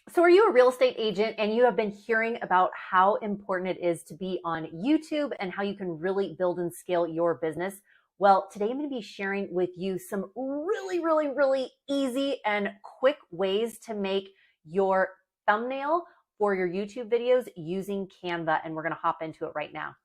So are you a real estate agent and you have been hearing about how important it is to be on YouTube and how you can really build and scale your business? Well, today I'm going to be sharing with you some really easy and quick ways to make your thumbnail for your YouTube videos using Canva, and we're going to hop into it right now.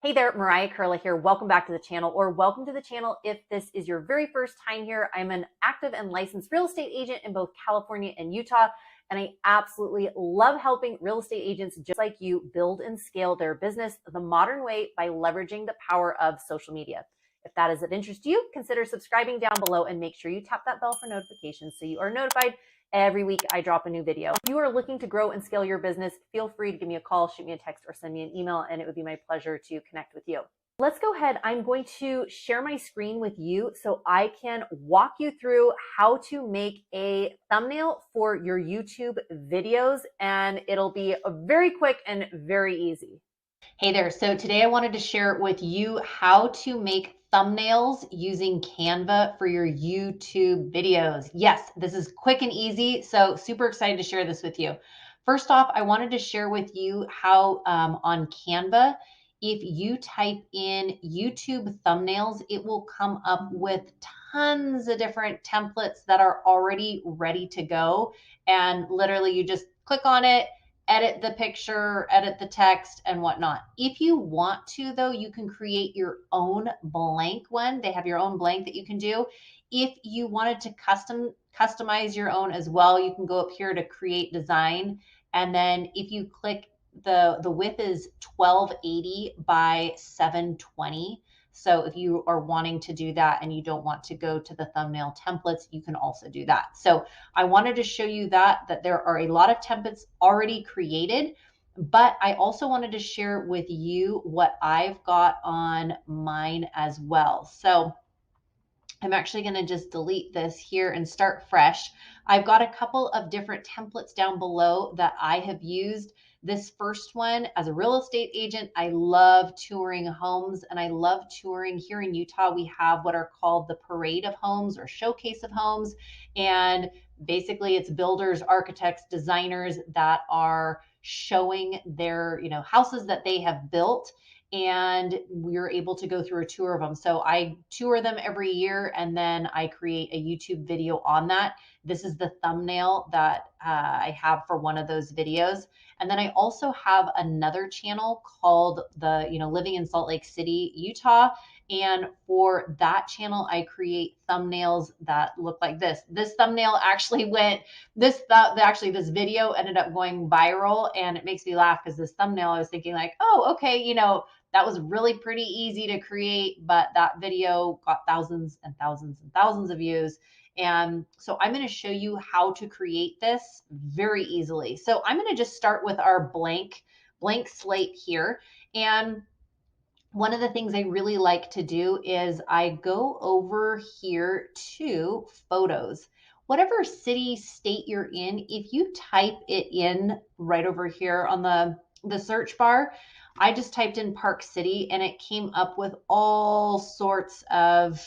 Hey there, Mariah here. Welcome back to the channel, or welcome to the channel if this is your very first time here. I'm an active and licensed real estate agent in both California and Utah, and I absolutely love helping real estate agents just like you build and scale their business the modern way by leveraging the power of social media. If that is of interest to you, consider subscribing down below and make sure you tap that bell for notifications so you are notified every week I drop a new video. If you are looking to grow and scale your business, feel free to give me a call, shoot me a text, or send me an email, and it would be my pleasure to connect with you. Let's go ahead. I'm going to share my screen with you so I can walk you through how to make a thumbnail for your YouTube videos, and it'll be very quick and very easy. Hey there. So today I wanted to share with you how to make thumbnails using Canva for your YouTube videos. Yes, this is quick and easy. So super excited to share this with you. First off, I wanted to share with you how on Canva, if you type in YouTube thumbnails, it will come up with tons of different templates that are already ready to go. And literally you just click on it, edit the picture, edit the text, and whatnot. If you want to, though, you can create your own blank one. They have your own blank that you can do. If you wanted to customize your own as well, you can go up here to create design. And then if you click, the width is 1280 by 720. So if you are wanting to do that and you don't want to go to the thumbnail templates, you can also do that. So I wanted to show you that there are a lot of templates already created, but I also wanted to share with you what I've got on mine as well. So I'm actually going to just delete this here and start fresh. I've got a couple of different templates down below that I have used. This first one, as a real estate agent, I love touring homes, and I love touring. Here in Utah, we have what are called the parade of homes or showcase of homes. And basically it's builders, architects, designers that are showing their, houses that they have built, and we're able to go through a tour of them. So I tour them every year, and then I create a YouTube video on that. This is the thumbnail that I have for one of those videos. And then I also have another channel called Living in Salt Lake City, Utah. And for that channel, I create thumbnails that look like this. This thumbnail actually this video ended up going viral, and it makes me laugh because this thumbnail, I was thinking like, oh, okay, that was really pretty easy to create, but that video got thousands and thousands and thousands of views. And so I'm going to show you how to create this very easily. So I'm going to just start with our blank slate here. And one of the things I really like to do is I go over here to photos. Whatever city, state you're in, if you type it in right over here on the search bar, I just typed in Park City, and it came up with all sorts of,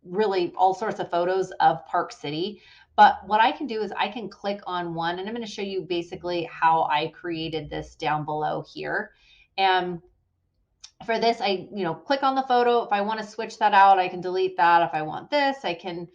really all sorts of photos of Park City. But what I can do is I can click on one, and I'm going to show you basically how I created this down below here. And for this, I, click on the photo. If I want to switch that out, I can delete that. If I want this, I can,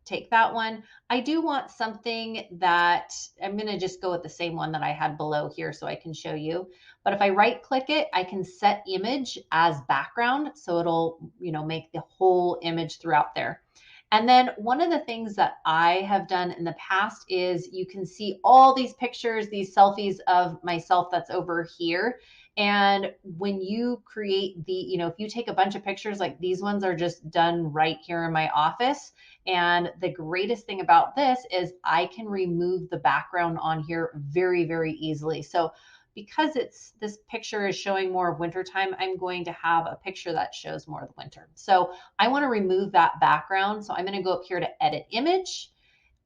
take that one. I do want something that I'm going to just go with the same one that I had below here so I can show you. But if I right click it, I can set image as background. So it'll, make the whole image throughout there. And then one of the things that I have done in the past is you can see all these pictures, these selfies of myself that's over here. And when you create if you take a bunch of pictures, like these ones are just done right here in my office. And the greatest thing about this is I can remove the background on here very, very easily. So because this picture is showing more of wintertime, I'm going to have a picture that shows more of the winter. So I want to remove that background. So I'm going to go up here to edit image.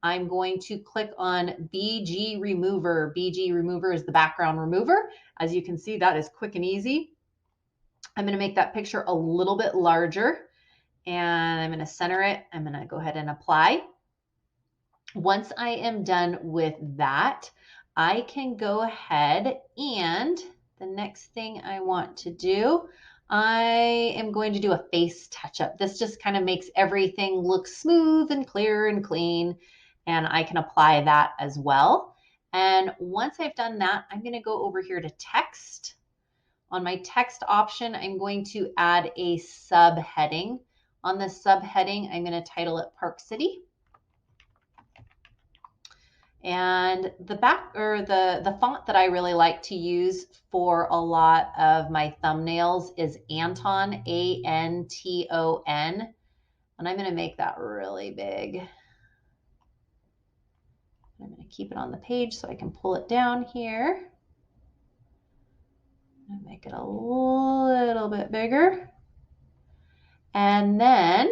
I'm going to click on BG Remover. BG Remover is the background remover. As you can see, that is quick and easy. I'm going to make that picture a little bit larger. and I'm going to center it. I'm going to go ahead and apply. Once I am done with that, I can go ahead and the next thing I want to do, I am going to do a face touch-up. This just kind of makes everything look smooth and clear and clean, and I can apply that as well. And once I've done that, I'm going to go over here to text. On my text option, I'm going to add a subheading. On the subheading, I'm going to title it Park City. And the font that I really like to use for a lot of my thumbnails is Anton, A-N-T-O-N. And I'm going to make that really big. I'm going to keep it on the page so I can pull it down here. And make it a little bit bigger. And then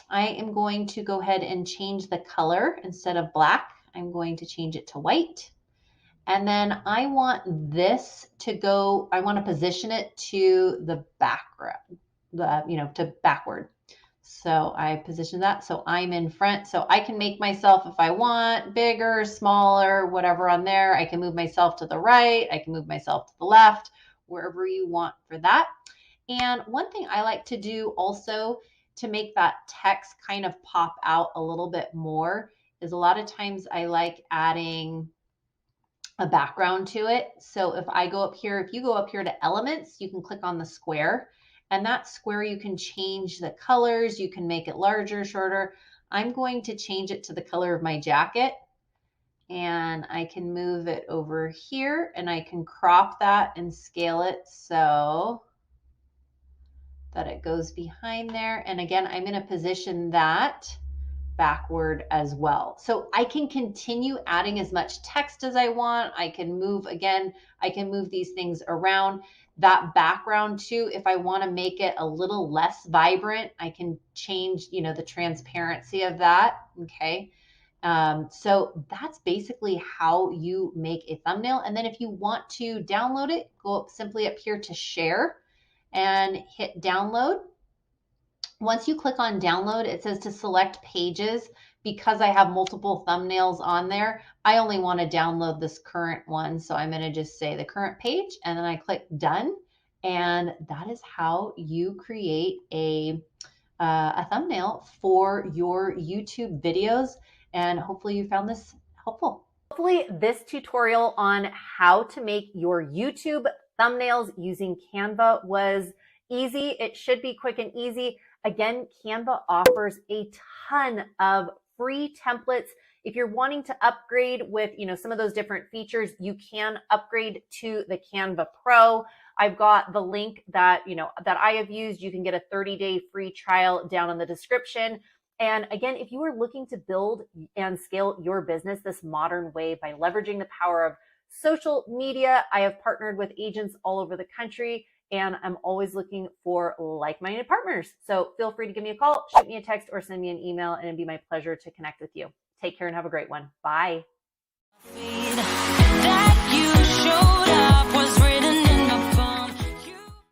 I am going to go ahead and change the color. Instead of black, I'm going to change it to white. And then I want this to go, I want to position it to the background, to backward. So I position that so I'm in front. So I can make myself, if I want, bigger, smaller, whatever on there. I can move myself to the right. I can move myself to the left, wherever you want for that. And one thing I like to do also to make that text kind of pop out a little bit more is a lot of times I like adding a background to it. So if I go up here, if you go up here to elements, you can click on the square, and that square you can change the colors. You can make it larger, shorter. I'm going to change it to the color of my jacket, and I can move it over here, and I can crop that and scale it so that it goes behind there. And again, I'm going to position that backward as well. So I can continue adding as much text as I want. I can move, again, I can move these things around. That background too, if I want to make it a little less vibrant, I can change, the transparency of that. Okay. So that's basically how you make a thumbnail. And then if you want to download it, go up simply up here to share and hit download. Once you click on download, it says to select pages. Because I have multiple thumbnails on there, I only want to download this current one. So I'm going to just say the current page, and then I click done. And that is how you create a thumbnail for your YouTube videos. And hopefully you found this helpful. Hopefully this tutorial on how to make your YouTube thumbnails using Canva was easy. It should be quick and easy. Again, Canva offers a ton of free templates. If you're wanting to upgrade with, some of those different features, you can upgrade to the Canva Pro. I've got the link that, that I have used. You can get a 30-day free trial down in the description. And again, if you are looking to build and scale your business this modern way by leveraging the power of social media, I have partnered with agents all over the country, and I'm always looking for like-minded partners. So feel free to give me a call, shoot me a text, or send me an email, and it'd be my pleasure to connect with you. Take care and have a great one. Bye.